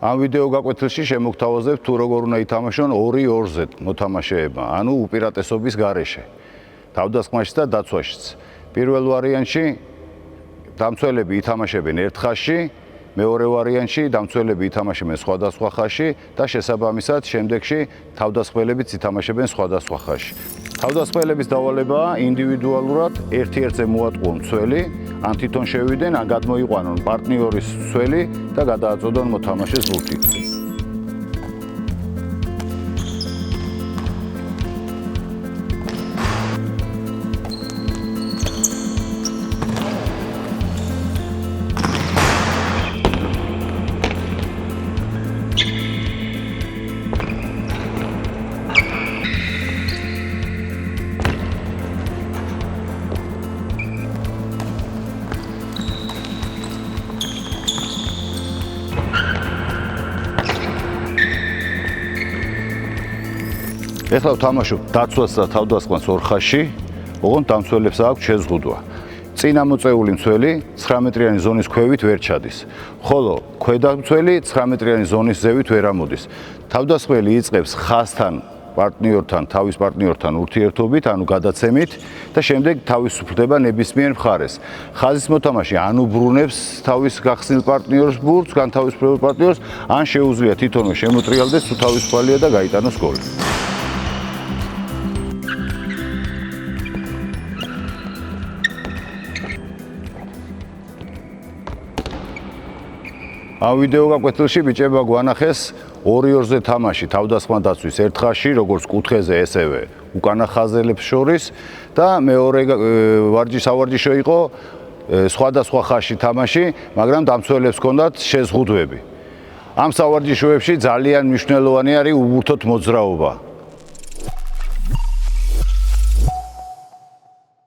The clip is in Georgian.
ამ ვიდეო გაკვეთილში შემოგთავაზებთ თუ როგორ უნდა ითამაშონ 2-2-ზე მოთამაშეებმა, ანუ უპირატესობის გარეშე. თავდასხმაში და დაცვაშიც. პირველ ვარიანტში დამცველები ითამაშებენ ერთ ხაზში, მეორე ვარიანტში დამცველები ითამაშებენ სხვადასხვა ხაზში და შესაბამისად შემდეგში თავდასხმელებიც ითამაშებენ სხვადასხვა ხაზში. თავდასხმელების დავალებაა ინდივიდუალურად ერთ-ერთზე მოატყუონ მცველი, ან თვითონ შევიდნენ, ან გადმოიყვანონ პარტნიორის მცველი და გადააწოდონ მოთამაშეს ბურთი. ეხლა ვთამაშობ დაცვას და თავდასხმას ორ ხაზში, ოღონდ დამცველებს აქვს შეზღუდვა. წინა მოწეული მცველი 19-მეტრიანი ზონის ქვევით ვერ ჩადის, ხოლო ქვედა მცველი 19-მეტრიანი ზონის ზევით ვერ ამოდის. თავდასხმელი იწყებს ხაზთან პარტნიორთან, თავის პარტნიორთან ურთიერთობით, ანუ გადაცემით და შემდეგ თავისუფლდება ნებისმიერ მხარეს. ხაზის მოთამაშე ან უბრუნებს თავის გახსნილ პარტნიორს ბურთს, განთავისუფლებულ პარტნიორს, ან შეუძლია თვითონვე შემოტრიალდეს თუ თავისუფალია და გაიტანოს გოლი. ამ ვიდეო გაკვეთილში ბიჭებმა გვანახეს 2-2-ზე თამაში თავდასხმა დაცვის ერთ ხაზში, როგორც კუთხეზე, ესევე უკანა ხაზელებს შორის და მეორე სავარჯიშო იყო სხვადასხვა ხაზში თამაში, მაგრამ დამცველებს ჰქონდათ შეზღუდვები. ამ სავარჯიშოებში ძალიან მნიშვნელოვანი არის უბურთოთ მოძრაობა.